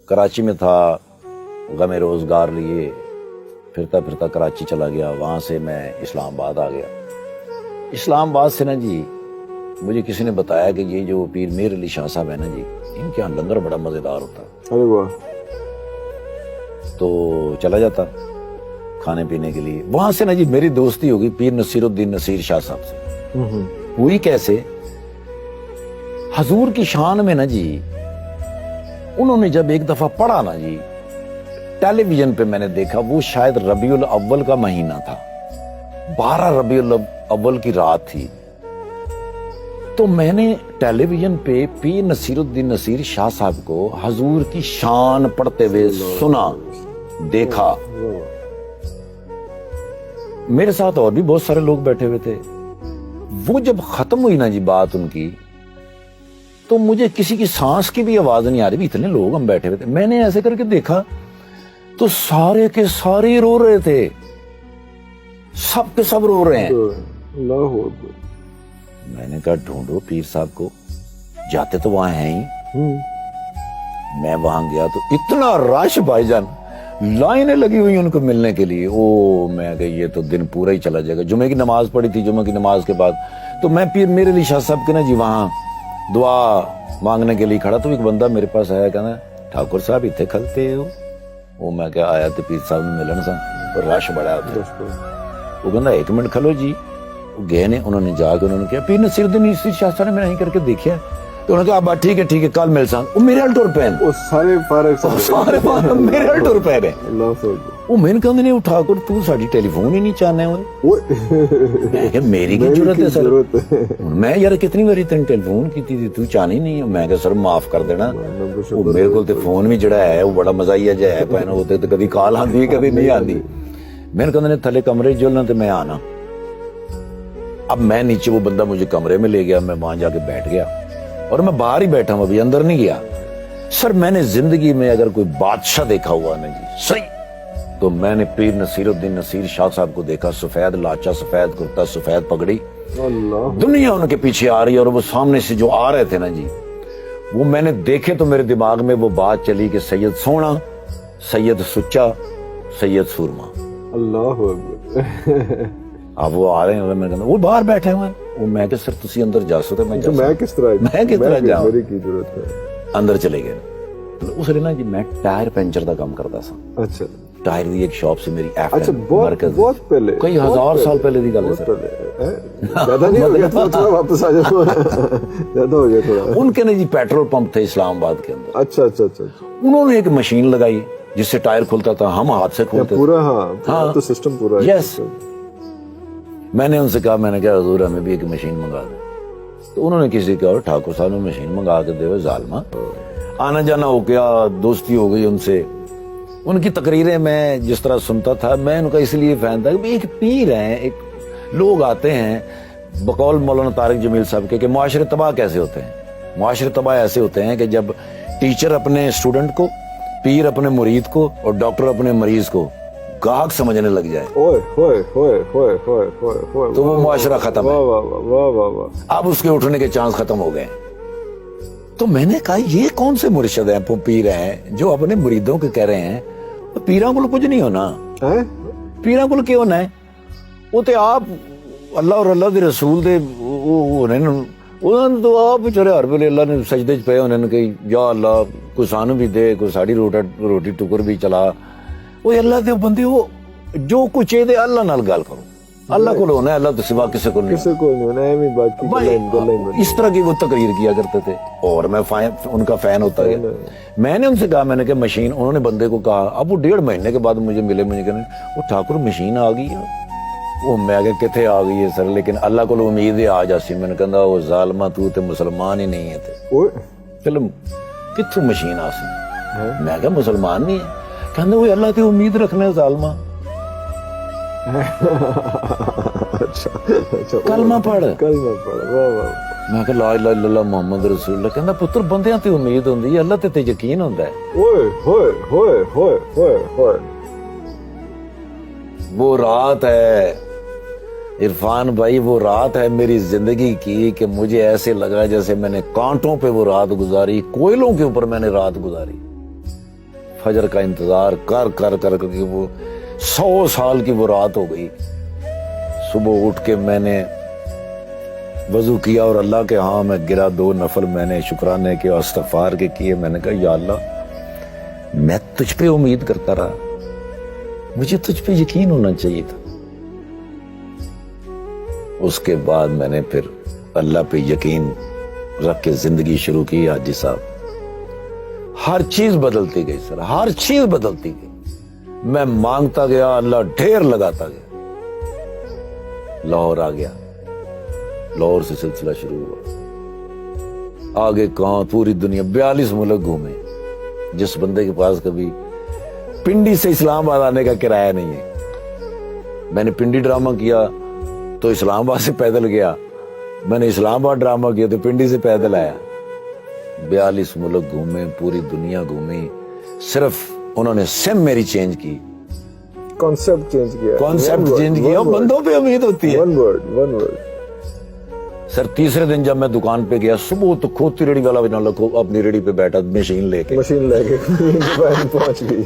کراچی میں تھا، غم روزگار لیے پھرتا پھرتا کراچی چلا گیا، وہاں سے میں اسلام آباد آ گیا۔ اسلام آباد سے نا جی مجھے کسی نے بتایا کہ یہ جو پیر میر علی شاہ صاحب ہے نا جی، ان کے یہاں لنگر بڑا مزیدار ہوتا ہے۔ ارے واہ! تو چلا جاتا کھانے پینے کے لیے۔ وہاں سے نا جی میری دوستی ہوگی پیر نصیر الدین نصیر شاہ صاحب سے۔ ہوئی کیسے؟ حضور کی شان میں نا جی انہوں نے جب ایک دفعہ پڑھا نا جی، ٹیلی ویژن پہ میں نے دیکھا، وہ شاید ربیع الاول کا مہینہ تھا، 12 ربیع الاول کی رات تھی، تو میں نے ٹیلی ویژن پہ پیر نصیر الدین نصیر شاہ صاحب کو حضور کی شان پڑھتے ہوئے سنا، دیکھا۔ میرے ساتھ اور بھی بہت سارے لوگ بیٹھے ہوئے تھے۔ وہ جب ختم ہوئی نا جی بات ان کی، تو مجھے کسی کی سانس کی بھی آواز نہیں آ رہی، اتنے لوگ ہم بیٹھے ہوئے تھے۔ میں نے ایسے کر کے دیکھا تو سارے کے سارے رو رہے تھے، سب کے سب رو رہے ہیں۔ اللہ اکبر! میں نے کہا ڈھونڈو پیر صاحب کو، جاتے تو وہاں ہیں ہی۔ میں وہاں گیا تو اتنا رش بھائی جان، لائنیں لگی ہوئی ان کو ملنے کے لیے۔ او میں کہ یہ تو دن پورا ہی چلا جائے گا۔ جمعے کی نماز پڑھی تھی، جمعے کی نماز کے بعد تو میں پیر میر علی شاہ صاحب کے نا جی وہاں دعا مانگنے کے لیے کھڑا، تو ایک بندہ میرے پاس آیا، کہنا ٹھاکر صاحب اتنے کھلتے ہو؟ وہ میں کہا آیا تو پیر صاحب نے ملن سا، رش بڑا ہوتا۔ وہ کہنا 1 منٹ کھلو جی۔ وہ گئے نے، انہوں نے جا کے انہوں نے کیا، پیر نصیر الدین نصیر شاہ صاحب نے میں نہیں کر کے دیکھا، تو انہوں نے کہا بات ٹھیک ہے کل مل سان۔ وہ میرے الٹور پین، وہ سارے فارغ سارے میرے الٹور پین ہے۔ اللہ اکبر! وہ میں نے کہا نہیں اٹھا کر تو ساڈی ٹیلی فون ہی نہیں چاہنے ہوئے۔ میں کہ میری کی ضرورت ہے سر، میں یار کتنی باری تین ٹیلی فون کی تھی تو چاہنی نہیں۔ میں کہ سر معاف کر دینا، وہ میرے کو تے فون بھی جڑا ہے وہ بڑا مزاحیہ جہا ہے، پہنا ہوتے تو کبھی کال آندی کبھی نہیں آندی۔ میں نے کہا تھلے کمرے جلنا تو میں آنا۔ اب میں نیچے، وہ بندہ مجھے کمرے میں لے گیا، میں وہاں جا کے بیٹھ گیا اور میں باہر ہی بیٹھا ہوں، ابھی اندر نہیں گیا۔ سر میں نے زندگی میں اگر کوئی بادشاہ دیکھا ہوا نا جی صحیح، تو میں نے پیر نصیر الدین نصیر شاہ صاحب کو دیکھا، سفید لاچا، سفید کرتا، سفید پگڑی، اللہ! دنیا ان کے پیچھے آ رہی ہے، اور وہ سامنے سے جو آ رہے تھے نا جی، وہ میں نے دیکھے تو میرے دماغ میں وہ بات چلی کہ سید سونا، سید سچا، سید سورما۔ اللہ اکبر! اب وہ آ رہے ہیں، میں کہتا وہ باہر بیٹھے ہوئے ہیں۔ وہ میں کہ سر تسی اندر جا سکتے، میں کس طرح جاؤں؟ میری کی ضرورت ہے؟ اندر چلے گئے۔ اس لیے نا جی میں ٹائر پنچر کا کام کرتا سا۔ اچھا ٹائر دی ایک شاپ سے میری ایف اچھا، مرکز، بہت پہلے، کئی ہزار سال پہلے دی گل ہے سر۔ زیادہ نہیں ہو گیا تھوڑا واپس آ جاؤ، زیادہ ہو گیا تھوڑا۔ ان کے نا جی پیٹرول پمپ تھے اسلام آباد کے اندر۔ اچھا اچھا اچھا، انہوں نے ایک مشین لگائی جس سے ٹائر کھلتا تھا، ہم ہاتھ سے کھولتے تھے پورا۔ ہاں تو سسٹم پورا ہے۔ یس۔ میں نے ان سے کہا، میں نے کہا حضور ہمیں بھی ایک مشین منگا دیں۔ تو انہوں نے کسی کہا ٹھاکر صاحب نے مشین منگا کے دے، ظالمہ۔ آنا جانا ہو گیا، دوستی ہو گئی ان سے۔ ان کی تقریریں میں جس طرح سنتا تھا، میں ان کا اس لیے فین تھا کہ ایک پیر ہیں، ایک لوگ آتے ہیں بقول مولانا طارق جمیل صاحب کے کہ معاشرے تباہ کیسے ہوتے ہیں۔ معاشرے تباہ ایسے ہوتے ہیں کہ جب ٹیچر اپنے اسٹوڈنٹ کو، پیر اپنے مرید کو، اور ڈاکٹر اپنے مریض کو گاہک سمجھنے لگ جائے، تو وہ معاشرہ ختم ہے۔ اب اس کے اٹھنے کے چانس ختم ہو گئے۔ تو میں نے کہا یہ کون سے مرشد ہیں، پیر ہیں جو اپنے مریدوں کے کہہ رہے ہیں پیراں کو کچھ نہیں ہونا، پیراں کو کیوں ہونا ہے؟ وہ تو آپ اللہ اور اللہ دے رسول دے ہونے، انہوں نے تو آپ بچارے ہر ویلے اللہ نے سجدے چ پے ہونے نے کہ یا اللہ کوئی سانو بھی دے، کوئی ساڑی روٹی ٹکر بھی چلا۔ وہ اللہ دے بندے، وہ جو کچھ چاہیے اللہ نال گل کرو، اللہ کو ہونا ہے، اللہ تو سوا کسی کو نہیں۔ اس طرح کی وہ تقریر کیا کرتے تھے اور میں ان کا فین ہوتا گیا۔ میں نے ان سے کہا، میں نے کہا مشین، انہوں نے بندے کو کہا، اب وہ 1.5 مہینے کے بعد مجھے ملے، مجھے کہنے وہ ٹھاکر مشین آ گئی ہے۔ وہ میں کہ کتنے آ گئی ہے سر، لیکن اللہ کو امید ہے آ جاسی۔ میں نے کہا وہ ظالمہ تو تے مسلمان ہی نہیں ہے تے چلو کتوں مشین آ سی۔ میں کہا مسلمان نہیں ہے، کہنے وہ اللہ تے امید رکھنا ہے ظالمہ، کلمہ پڑھ۔ میں کہا لا الہ الا اللہ محمد رسول اللہ۔ کہنا پتر بندیاں تے امید ہوندی ہے، اللہ تے یقین ہوندا ہے۔ وہ رات ہے عرفان بھائی، وہ رات ہے میری زندگی کی کہ مجھے ایسے لگا جیسے میں نے کانٹوں پہ وہ رات گزاری، کوئلوں کے اوپر میں نے رات گزاری۔ فجر کا انتظار کر کر کر کر کے وہ 100 سال کی وہ رات ہو گئی. صبح اٹھ کے میں نے وضو کیا اور اللہ کے ہاں میں گرا, 2 نفل میں نے شکرانے کے اور استغفار کے کیے. میں نے کہا یا اللہ میں تجھ پہ امید کرتا رہا, مجھے تجھ پہ یقین ہونا چاہیے تھا. اس کے بعد میں نے پھر اللہ پہ یقین رکھ کے زندگی شروع کی. حاجی صاحب ہر چیز بدلتی گئی سر, ہر چیز بدلتی گئی. میں مانگتا گیا, اللہ ڈھیر لگاتا گیا. لاہور آ گیا, لاہور سے سلسلہ شروع ہوا. آگے کہاں پوری دنیا 42 ملک گھومے. جس بندے کے پاس کبھی پنڈی سے اسلام آباد آنے کا کرایہ نہیں ہے, میں نے پنڈی ڈرامہ کیا تو اسلام آباد سے پیدل گیا, میں نے اسلام آباد ڈرامہ کیا تو پنڈی سے پیدل آیا. 42 ملک گھومے, پوری دنیا گھومی. صرف انہوں نے سم میری چینج کی, کانسیپٹ چینج کیا, کانسیپٹ چینج کیا. بندوں پہ امید ہوتی ہے. One word. سر تیسرے دن جب میں دکان پہ گیا, صبح تو کھوتی ریڑھی والا بنا لکھو اپنی ریڑھی پہ بیٹھا مشین لے کے پہنچ گئی.